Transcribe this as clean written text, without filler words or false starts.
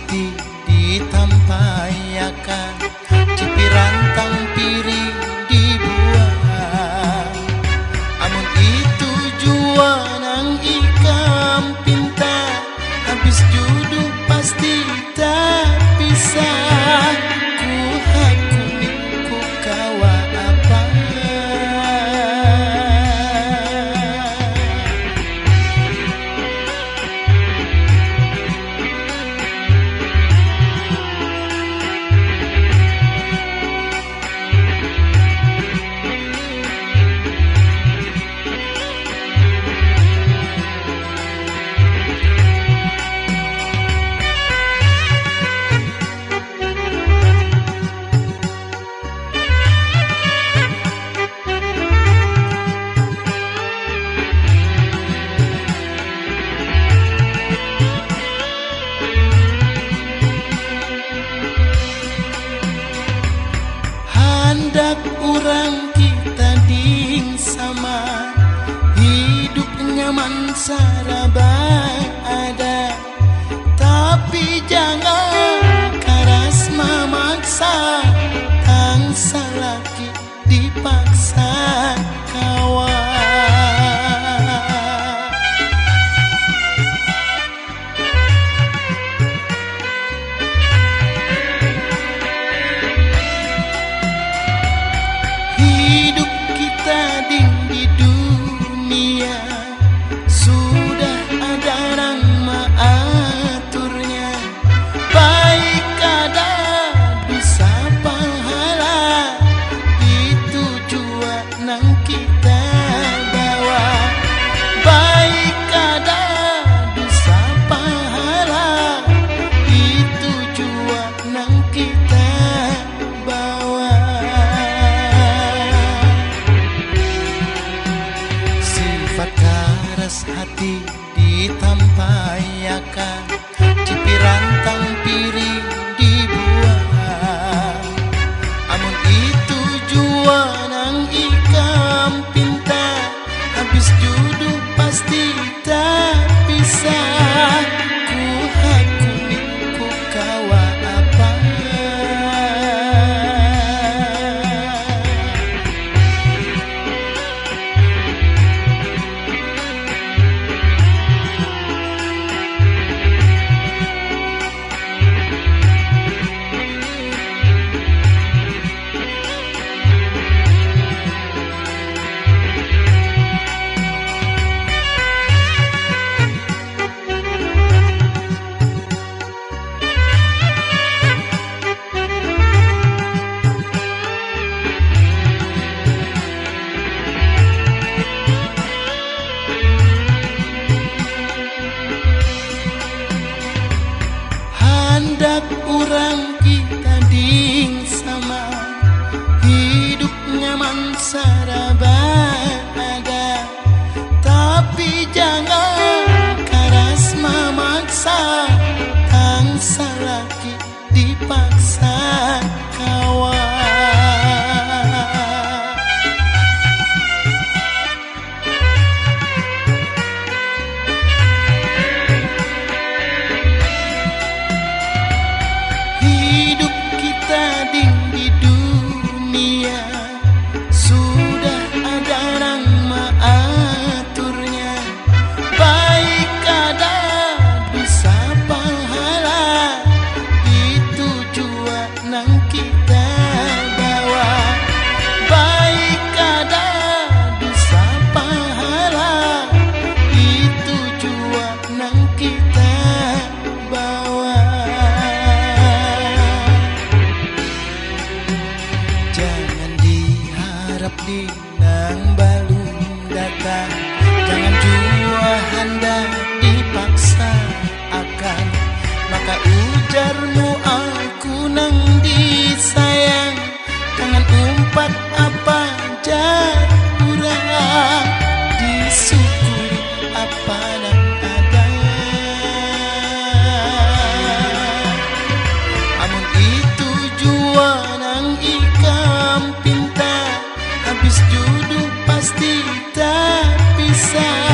hati ditampayakan, cipirantang piring dibuang. Amun itu jua nang ikam pinta, habis jodoh pasti tak bisa. Ku hakuni ku kawa apa. Hendak orang kita ding sama, hidup nyaman sarabai ada, tapi jangan keras memaksa, tangsa laki dipaksa kawan. Di dunia sudah ada nang mengaturnya, baik ada bisa pahala, itu jua nang kita bawa. Baik ada bisa pahala, itu jua nang kita bawa. Sifat keras hati ditampayakan, cipirantang piring dibuang. Amun itu jua nang ikam pinta, habis jodoh pasti tak bisa. Ku hakuni ku kawa apa. Hendak orang kita ding sama, hidup nyaman sarabai ada, tapi jangan keras memaksa, tangsa laki dipaksa kawan. Di dunia sudah ada nang mengaturnya, baik ada bisa pahala, itu jua nang kita bawa. Baik ada bisa pahala, itu jua nang kita bawa. Jangan diharap dinang balum datang, jangan jua hendak dipaksa akan, maka ujarmu aku nang disayang, jangan umpat apa jarang, disyukuri apa nang ada. Amun itu jua nang ikam pinta, habis jodoh pasti tak bisa.